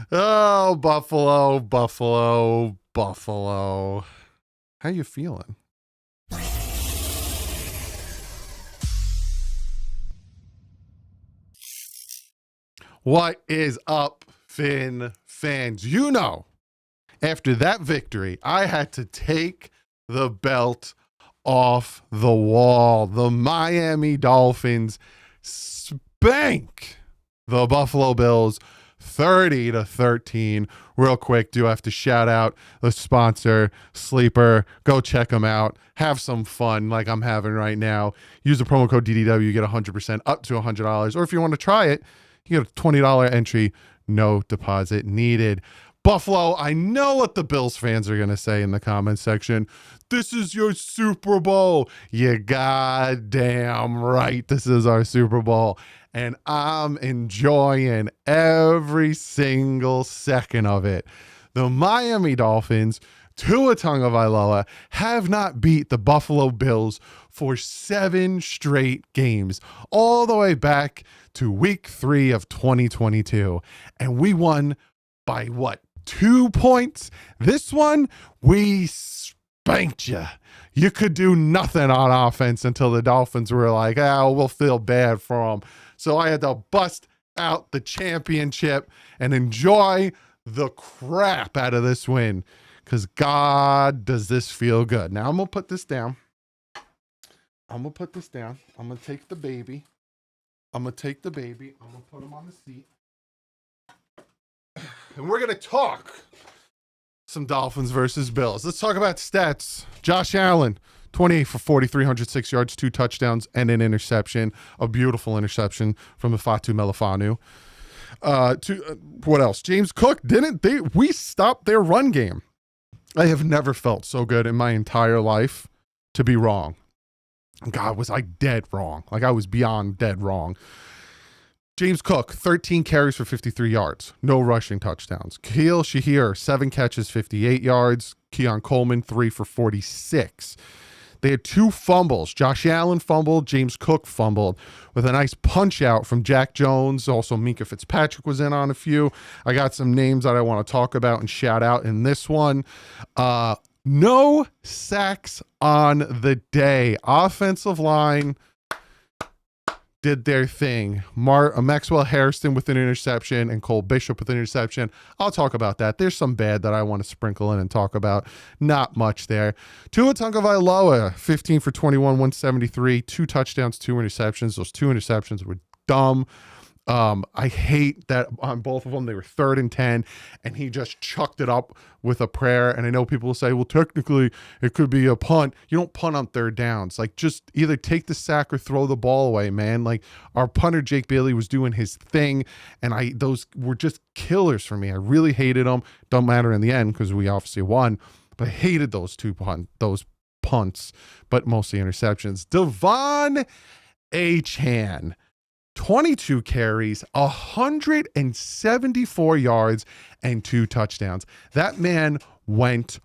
Oh, Buffalo, Buffalo, Buffalo. How you feeling? What is up, Finn fans? You know, after that victory, I had to take the belt off the wall. The Miami Dolphins spank the Buffalo Bills 30-13. Real quick, do have to shout out the sponsor, Sleeper. Go check them out. Have some fun like I'm having right now. Use the promo code DDW, you get 100% up to $100. Or if you want to try it, you get a $20 entry, no deposit needed. Buffalo, I know what the Bills fans are going to say in the comments section. This is your Super Bowl. You goddamn right. This is our Super Bowl. And I'm enjoying every single second of it. The Miami Dolphins, Tua Tagovailoa, have not beat the Buffalo Bills for 7 straight games, all the way back to week 3 of 2022. And we won by what? 2 points. This one, we spanked you. You could do nothing on offense until the Dolphins were like, oh, we'll feel bad for them. So I had to bust out the championship and enjoy the crap out of this win, because God, does this feel good. Now I'm going to put this down. I'm going to take the baby. I'm going to put him on the seat. And we're going to talk some Dolphins versus Bills. Let's talk about stats. Josh Allen, 28 for 40, 306 yards, 2 touchdowns, and an interception. A beautiful interception from the Fatu Melifanu. What else? James Cook, we stopped their run game. I have never felt so good in my entire life to be wrong. God, was I dead wrong. Like, I was beyond dead wrong. James Cook, 13 carries for 53 yards. No rushing touchdowns. Khalil Shahir, 7 catches, 58 yards. Keon Coleman, 3 for 46. They had 2 fumbles. Josh Allen fumbled. James Cook fumbled, with a nice punch out from Jack Jones. Also, Minka Fitzpatrick was in on a few. I got some names that I want to talk about and shout out in this one. No sacks on the day. Offensive line did their thing. Maxwell Harrison with an interception and Cole Bishop with an interception. I'll talk about that. There's some bad that I want to sprinkle in and talk about. Not much there. Tua Tagovailoa, 15 for 21, 173, 2 touchdowns, 2 interceptions. Those 2 interceptions were dumb. I hate that on both of them. They were 3rd and 10, and he just chucked it up with a prayer. And I know people will say, well, technically it could be a punt. You don't punt on 3rd downs. Like, just either take the sack or throw the ball away, man. Like, our punter, Jake Bailey, was doing his thing, and those were just killers for me. I really hated them. Don't matter in the end because we obviously won, but I hated those punts, but mostly interceptions. Devon Achane, 22 carries, 174 yards, and 2 touchdowns. That man went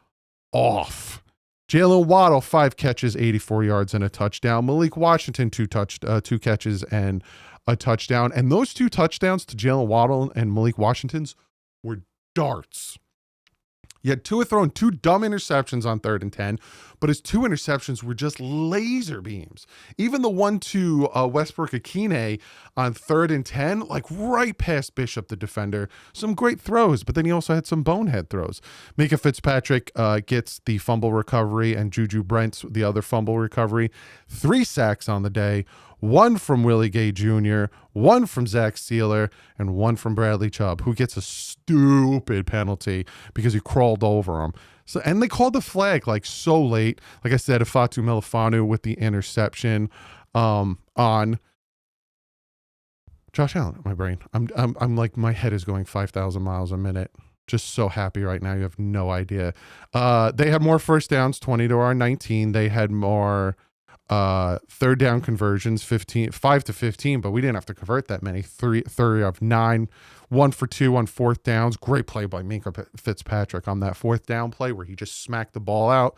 off. Jalen Waddle, 5 catches, 84 yards, and a touchdown. Malik Washington, 2 catches and a touchdown. And those 2 touchdowns to Jalen Waddle and Malik Washington's were darts. You had Tua throwing 2 dumb interceptions on 3rd and 10, but his 2 interceptions were just laser beams. Even the one to Westbrook-Akine on 3rd and 10, like right past Bishop, the defender. Some great throws, but then he also had some bonehead throws. Minka Fitzpatrick gets the fumble recovery, and Juju Brents the other fumble recovery. 3 sacks on the day. 1 from Willie Gay Jr., 1 from Zach Sealer, and 1 from Bradley Chubb, who gets a stupid penalty because he crawled over him. So, and they called the flag like so late. Like I said, Fatu Melifanu with the interception on Josh Allen. My brain, I'm like, my head is going 5,000 miles a minute. Just so happy right now. You have no idea. They had more first downs, 20 to our 19. They had more 3rd down conversions, 5 to 15, but we didn't have to convert that many. 3 of 9, 1 for 2 on 4th downs. Great play by Minka Fitzpatrick on that 4th down play where he just smacked the ball out.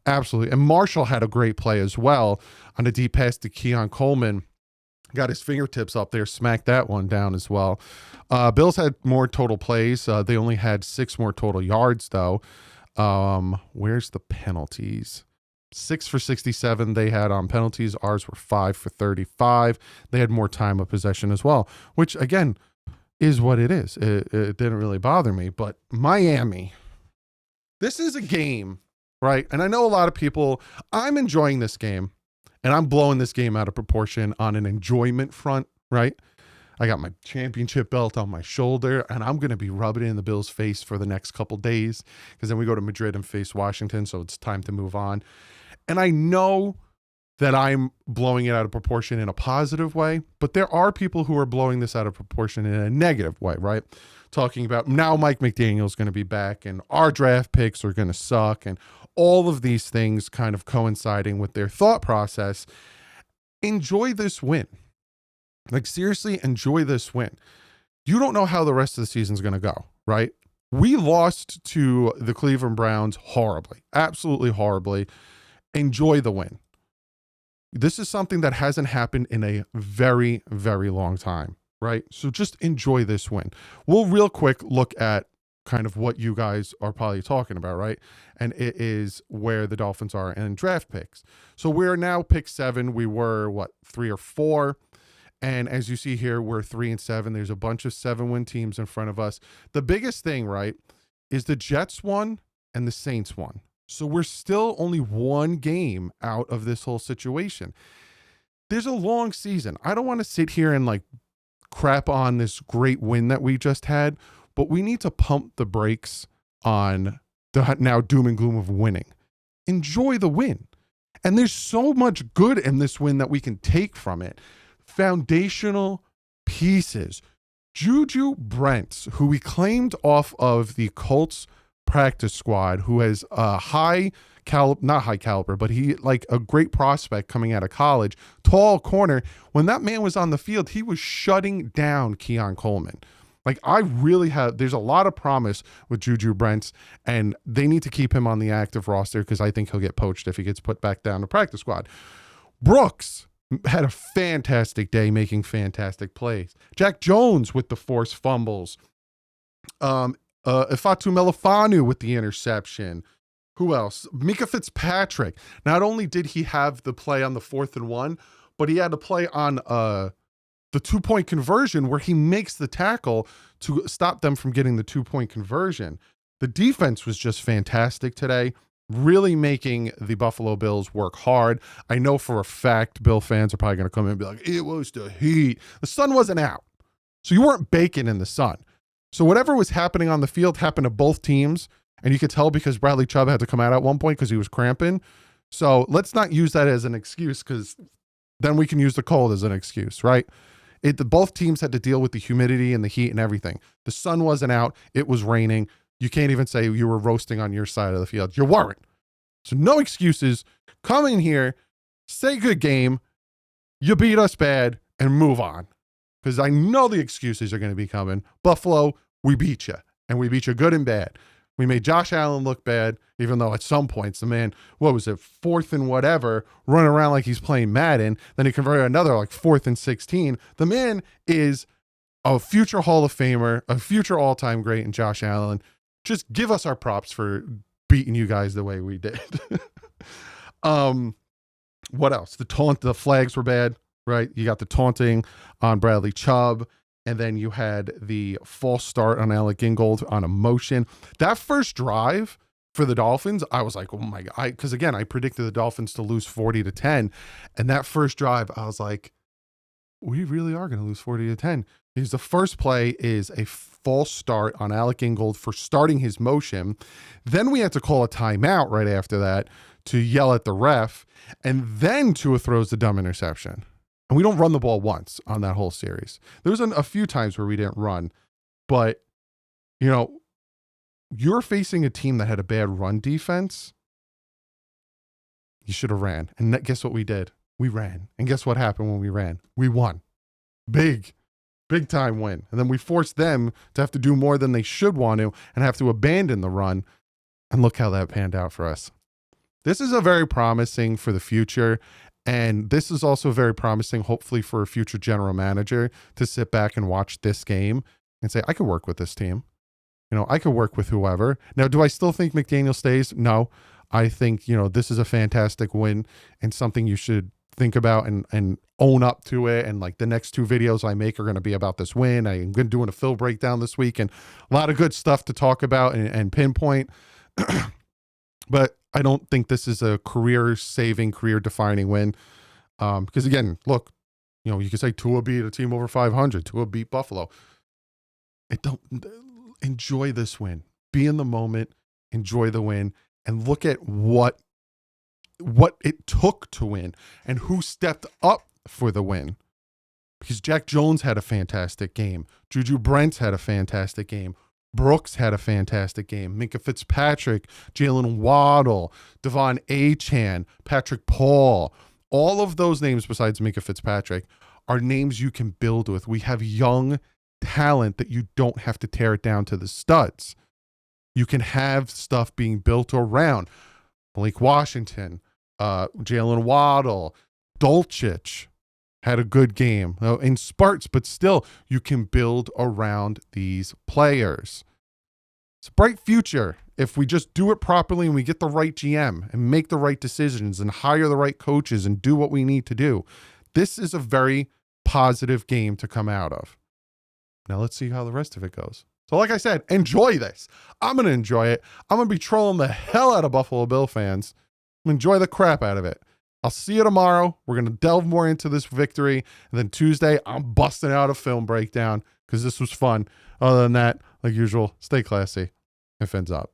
Absolutely. And Marshall had a great play as well on a deep pass to Keon Coleman got his fingertips up there, smacked that one down as well. Bills had more total plays. They only had 6 more total yards, though. Where's the penalties? 6 for 67 they had on penalties. Ours were 5 for 35. They had more time of possession as well, which, again, is what it is. It didn't really bother me. But Miami, this is a game, right? And I know a lot of people, I'm enjoying this game. And I'm blowing this game out of proportion on an enjoyment front, right? I got my championship belt on my shoulder, and I'm going to be rubbing it in the Bills' face for the next couple days, because then we go to Madrid and face Washington, so it's time to move on. And I know that I'm blowing it out of proportion in a positive way, but there are people who are blowing this out of proportion in a negative way, right? Talking about now Mike McDaniel's going to be back, and our draft picks are going to suck, and all of these things kind of coinciding with their thought process. Enjoy this win. Like, seriously, enjoy this win. You don't know how the rest of the season's going to go, right? We lost to the Cleveland Browns horribly, absolutely horribly. Enjoy the win. This is something that hasn't happened in a very, very long time, right? So just enjoy this win. We'll real quick look at kind of what you guys are probably talking about, right? And it is where the Dolphins are in draft picks. So we're now pick 7. We were 3 or 4. And as you see here, we're 3 and 7. There's a bunch of 7-win teams in front of us. The biggest thing, right, is the Jets won and the Saints won. So we're still only 1 game out of this whole situation. There's a long season. I don't want to sit here and like crap on this great win that we just had, but we need to pump the brakes on the now doom and gloom of winning. Enjoy the win. And there's so much good in this win that we can take from it. Foundational pieces. Juju Brents, who we claimed off of the Colts practice squad, who has a not high caliber, but he like a great prospect coming out of college, tall corner. When that man was on the field, he was shutting down Keon Coleman. Like, there's a lot of promise with Juju Brents, and they need to keep him on the active roster because I think he'll get poached if he gets put back down to practice squad. Brooks had a fantastic day making fantastic plays. Jack Jones with the forced fumbles. Ifatu Melifanu with the interception. Who else? Mika Fitzpatrick. Not only did he have the play on the 4th and 1, but he had to play on the 2-point conversion where he makes the tackle to stop them from getting the 2-point conversion. The defense was just fantastic today, really making the Buffalo Bills work hard. I know for a fact Bill fans are probably going to come in and be like, it was the heat. The sun wasn't out. So you weren't baking in the sun. So whatever was happening on the field happened to both teams. And you could tell because Bradley Chubb had to come out at one point because he was cramping. So let's not use that as an excuse, because then we can use the cold as an excuse, right? Both teams had to deal with the humidity and the heat and everything. The sun wasn't out. It was raining. You can't even say you were roasting on your side of the field. You weren't. So no excuses. Come in here, say good game. You beat us bad and move on. Because I know the excuses are going to be coming. Buffalo, we beat you. And we beat you good and bad. We made Josh Allen look bad, even though at some points the man, 4th and whatever, running around like he's playing Madden. Then he converted another like 4th and 16. The man is a future Hall of Famer, a future all-time great in Josh Allen. Just give us our props for beating you guys the way we did. What else? The flags were bad, right? You got the taunting on Bradley Chubb. And then you had the false start on Alec Ingold on a motion. That first drive for the Dolphins, I was like, oh my God. Because again, I predicted the Dolphins to lose 40-10. And that first drive, I was like, we really are going to lose 40-10. Because the first play is a false start on Alec Ingold for starting his motion. Then we had to call a timeout right after that to yell at the ref. And then Tua throws the dumb interception. And we don't run the ball once on that whole series. There was a few times where we didn't run. But, you're facing a team that had a bad run defense. You should have ran. And guess what we did? We ran. And guess what happened when we ran? We won. Big time win. And then we forced them to have to do more than they should want to and have to abandon the run. And look how that panned out for us. This is a very promising for the future. And this is also very promising, hopefully, for a future general manager to sit back and watch this game and say, I could work with this team. You know, I could work with whoever. Now, do I still think McDaniel stays? No. I think, you know, this is a fantastic win and something you should think about and own up to it. And like the next 2 videos I make are going to be about this win. I'm going to do a Phil breakdown this week and a lot of good stuff to talk about and pinpoint. But I don't think this is a career-saving, career-defining win. Because again, look, you know, you could say Tua beat a team over 500. Tua beat Buffalo. Enjoy this win. Be in the moment. Enjoy the win. And look at what it took to win and who stepped up for the win. Because Jack Jones had a fantastic game. Juju Brents had a fantastic game. Brooks had a fantastic game. Minkah Fitzpatrick, Jalen Waddle, Devon Achane, Patrick Paul. All of those names besides Minkah Fitzpatrick are names you can build with. We have young talent that you don't have to tear it down to the studs. You can have stuff being built around. Blake Washington, Jalen Waddle, Dulcich had a good game in spurts, but still you can build around these players. It's a bright future if we just do it properly and we get the right GM and make the right decisions and hire the right coaches and do what we need to do. This is a very positive game to come out of. Now let's see how the rest of it goes. So like I said, enjoy this. I'm going to enjoy it. I'm going to be trolling the hell out of Buffalo Bill fans. Enjoy the crap out of it. I'll see you tomorrow. We're going to delve more into this victory. And then Tuesday, I'm busting out a film breakdown because this was fun. Other than that, like usual, stay classy and fins up.